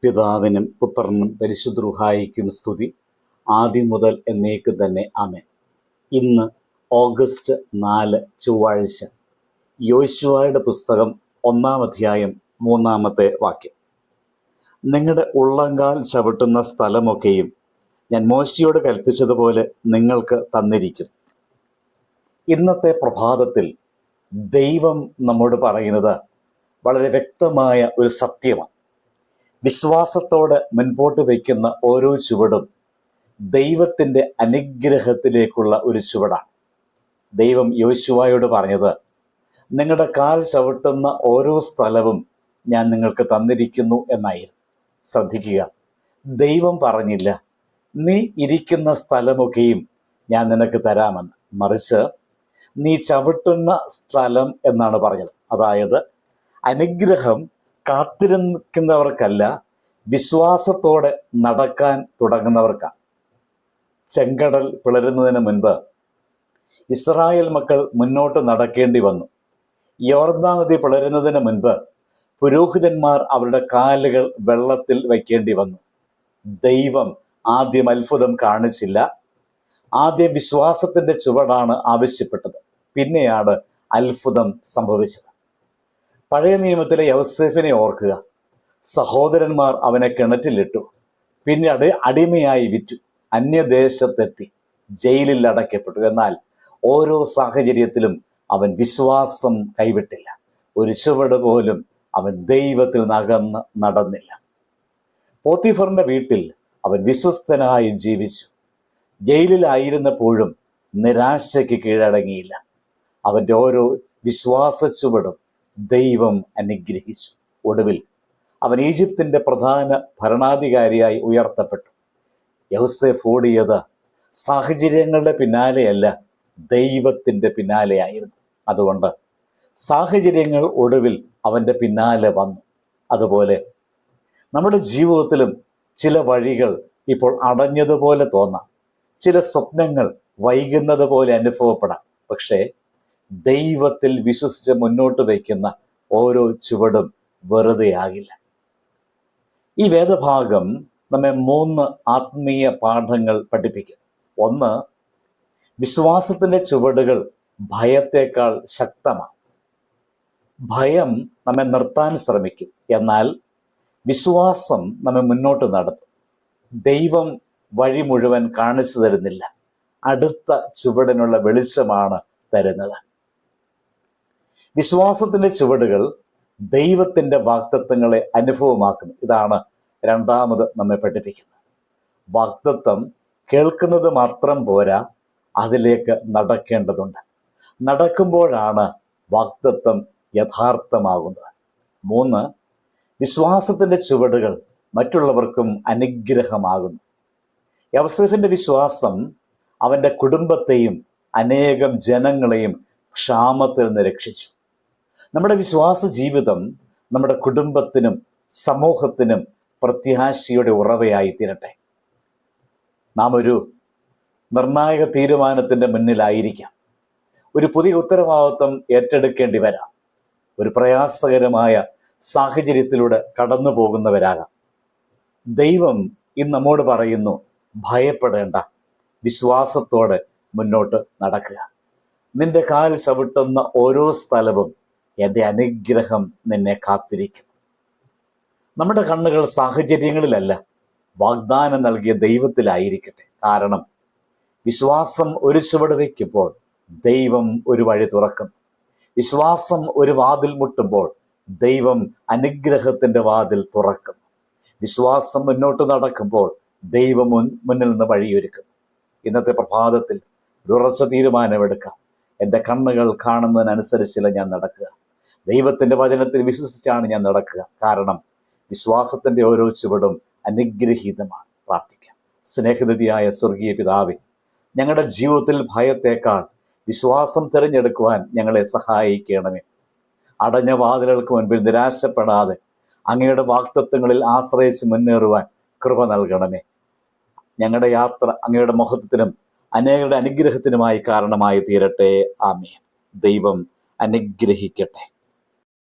പിതാവിനും പുത്രനും പരിശുദ്ധ റൂഹായിക്കും സ്തുതി, ആദ്യം മുതൽ എന്നേക്കും തന്നെ ആമേൻ. ഇന്ന് ഓഗസ്റ്റ് 4 ചൊവ്വാഴ്ച. യോശുവയുടെ പുസ്തകം 1-ാം അധ്യായം 3-ാമത്തെ വാക്യം. നിങ്ങളുടെ ഉള്ളങ്കാൽ ചവിട്ടുന്ന സ്ഥലമൊക്കെയും ഞാൻ മോശയോട് കൽപ്പിച്ചതുപോലെ നിങ്ങൾക്ക് തന്നിരിക്കും. ഇന്നത്തെ പ്രഭാതത്തിൽ ദൈവം നമ്മോട് പറയുന്നത് വളരെ വ്യക്തമായ ഒരു സത്യമാണ്. വിശ്വാസത്തോടെ മുൻപോട്ട് വയ്ക്കുന്ന ഓരോ ചുവടും ദൈവത്തിൻ്റെ അനുഗ്രഹത്തിലേക്കുള്ള ഒരു ചുവടാണ്. ദൈവം യോശുവയോട് പറഞ്ഞത്, നിങ്ങളുടെ കാൽ ചവിട്ടുന്ന ഓരോ സ്ഥലവും ഞാൻ നിങ്ങൾക്ക് തന്നിരിക്കുന്നു എന്നായിരുന്നു. ശ്രദ്ധിക്കുക, ദൈവം പറഞ്ഞില്ല നീ ഇരിക്കുന്ന സ്ഥലമൊക്കെയും ഞാൻ നിനക്ക് തരാമെന്ന്, മറിച്ച് നീ ചവിട്ടുന്ന സ്ഥലം എന്നാണ് പറഞ്ഞത്. അതായത് അനുഗ്രഹം കാത്തിരിക്കുന്നവർക്കല്ല, വിശ്വാസത്തോടെ നടക്കാൻ തുടങ്ങുന്നവർക്കാണ്. ചെങ്കടൽ പിളരുന്നതിന് മുൻപ് ഇസ്രായേൽ മക്കൾ മുന്നോട്ട് നടക്കേണ്ടി വന്നു. യോർദാൻ നദി പിളരുന്നതിന് മുൻപ് പുരോഹിതന്മാർ അവരുടെ കാലുകൾ വെള്ളത്തിൽ വയ്ക്കേണ്ടി വന്നു. ദൈവം ആദ്യം അത്ഭുതം കാണിച്ചില്ല, ആദ്യം വിശ്വാസത്തിന്റെ ചുവടാണ് ആവശ്യപ്പെട്ടത്, പിന്നെയാണ് അത്ഭുതം സംഭവിച്ചത്. പഴയ നിയമത്തിലെ യോസേഫിനെ ഓർക്കുക. സഹോദരന്മാർ അവനെ കിണറ്റിലിട്ടു, പിന്നീട് അടിമയായി വിറ്റു, അന്യദേശത്തെത്തി, ജയിലിൽ അടയ്ക്കപ്പെട്ടു. എന്നാൽ ഓരോ സാഹചര്യത്തിലും അവൻ വിശ്വാസം കൈവിട്ടില്ല. ഒരു ചുവട് പോലും അവൻ ദൈവത്തിൽ നകന്ന് നടന്നില്ല. പോത്തിഫറിന്റെ വീട്ടിൽ അവൻ വിശ്വസ്തനായി ജീവിച്ചു. ജയിലിലായിരുന്നപ്പോഴും നിരാശയ്ക്ക് കീഴടങ്ങിയില്ല. അവൻ്റെ ഓരോ വിശ്വാസ ചുവടും ദൈവം അനുഗ്രഹിച്ചു. ഒടുവിൽ അവൻ ഈജിപ്തിൻ്റെ പ്രധാന ഭരണാധികാരിയായി ഉയർത്തപ്പെട്ടു. യോസേഫ് ഓടിയത് സാഹചര്യങ്ങളുടെ പിന്നാലെയല്ല, ദൈവത്തിൻ്റെ പിന്നാലെയായിരുന്നു. അതുകൊണ്ട് സാഹചര്യങ്ങൾ ഒടുവിൽ അവൻ്റെ പിന്നാലെ വന്നു. അതുപോലെ നമ്മുടെ ജീവിതത്തിലും ചില വഴികൾ ഇപ്പോൾ അടഞ്ഞതുപോലെ തോന്നാം, ചില സ്വപ്നങ്ങൾ വൈകുന്നത് പോലെ അനുഭവപ്പെടാം. പക്ഷേ ദൈവത്തിൽ വിശ്വസിച്ച് മുന്നോട്ട് വയ്ക്കുന്ന ഓരോ ചുവടും വെറുതെ ആകില്ല. ഈ വേദഭാഗം നമ്മെ 3 ആത്മീയ പാഠങ്ങൾ പഠിപ്പിക്കും. ഒന്ന്, വിശ്വാസത്തിൻ്റെ ചുവടുകൾ ഭയത്തേക്കാൾ ശക്തമാണ്. ഭയം നമ്മെ നിർത്താൻ ശ്രമിക്കും, എന്നാൽ വിശ്വാസം നമ്മെ മുന്നോട്ട് നടത്തും. ദൈവം വഴി മുഴുവൻ കാണിച്ചു തരുന്നില്ല, അടുത്ത ചുവടിനുള്ള വെളിച്ചമാണ് തരുന്നത്. വിശ്വാസത്തിന്റെ ചുവടുകൾ ദൈവത്തിന്റെ വാഗ്ദത്തങ്ങളെ അനുഭവമാക്കുന്നു. ഇതാണ് രണ്ടാമത് നമ്മെ പഠിപ്പിക്കുന്നത്. വാഗ്ദത്തം കേൾക്കുന്നത് മാത്രം പോരാ, അതിലേക്ക് നടക്കേണ്ടതുണ്ട്. നടക്കുമ്പോഴാണ് വാഗ്ദത്തം യഥാർത്ഥമാകുന്നത്. 3, വിശ്വാസത്തിന്റെ ചുവടുകൾ മറ്റുള്ളവർക്കും അനുഗ്രഹമാകുന്നു. യോസേഫിന്റെ വിശ്വാസം അവന്റെ കുടുംബത്തെയും അനേകം ജനങ്ങളെയും ക്ഷാമത്തിൽ നിന്ന് രക്ഷിച്ചു. നമ്മുടെ വിശ്വാസ ജീവിതം നമ്മുടെ കുടുംബത്തിനും സമൂഹത്തിനും പ്രത്യാശയുടെ ഉറവയായി തീരട്ടെ. നാം ഒരു നിർണായക തീരുമാനത്തിൻ്റെ മുന്നിലായിരിക്കാം. ഒരു പുതിയ ഉത്തരവാദിത്വം ഏറ്റെടുക്കേണ്ടി വരാം. ഒരു പ്രയാസകരമായ സാഹചര്യത്തിലൂടെ കടന്നു പോകുന്നവരാകാം. ദൈവം ഇന്ന് നമ്മോട് പറയുന്നു, ഭയപ്പെടേണ്ട, വിശ്വാസത്തോടെ മുന്നോട്ട് നടക്കുക. നിന്റെ കാൽ ചവിട്ടുന്ന ഓരോ സ്ഥലവും എൻ്റെ അനുഗ്രഹം നിന്നെ കാത്തിരിക്കും. നമ്മുടെ കണ്ണുകൾ സാഹചര്യങ്ങളിലല്ല, വാഗ്ദാനം നൽകിയ ദൈവത്തിലായിരിക്കട്ടെ. കാരണം വിശ്വാസം ഒരു ചുവട് വയ്ക്കുമ്പോൾ ദൈവം ഒരു വഴി തുറക്കും. വിശ്വാസം ഒരു വാതിൽ മുട്ടുമ്പോൾ ദൈവം അനുഗ്രഹത്തിൻ്റെ വാതിൽ തുറക്കും. വിശ്വാസം മുന്നോട്ട് നടക്കുമ്പോൾ ദൈവം മുന്നിൽ നിന്ന് വഴിയൊരുക്കും. ഇന്നത്തെ പ്രഭാതത്തിൽ ഒരു ഉറച്ച തീരുമാനമെടുക്കാം. എൻ്റെ കണ്ണുകൾ കാണുന്നതിനനുസരിച്ചല്ല ഞാൻ നടക്കുക, ദൈവത്തിൻ്റെ വചനത്തിൽ വിശ്വസിച്ചാണ് ഞാൻ നടക്കുക. കാരണം വിശ്വാസത്തിൻ്റെ ഓരോ ചുവടും അനുഗ്രഹീതമാണ്. പ്രാർത്ഥിക്കാം. സ്നേഹനിധിയായ സ്വർഗീയ പിതാവേ, ഞങ്ങളുടെ ജീവിതത്തിൽ ഭയത്തേക്കാൾ വിശ്വാസം തിരഞ്ഞെടുക്കുവാൻ ഞങ്ങളെ സഹായിക്കണമേ. അടഞ്ഞ വാതിലുകൾക്ക് മുൻപിൽ നിരാശപ്പെടാതെ അങ്ങയുടെ വാഗ്ദത്തങ്ങളിൽ ആശ്രയിച്ച് മുന്നേറുവാൻ കൃപ നൽകണമേ. ഞങ്ങളുടെ യാത്ര അങ്ങയുടെ മഹത്വത്തിനും അനേകരുടെ അനുഗ്രഹത്തിനുമായി കാരണമായി തീരട്ടെ. ആമേൻ. ദൈവം അനുഗ്രഹിക്കട്ടെ.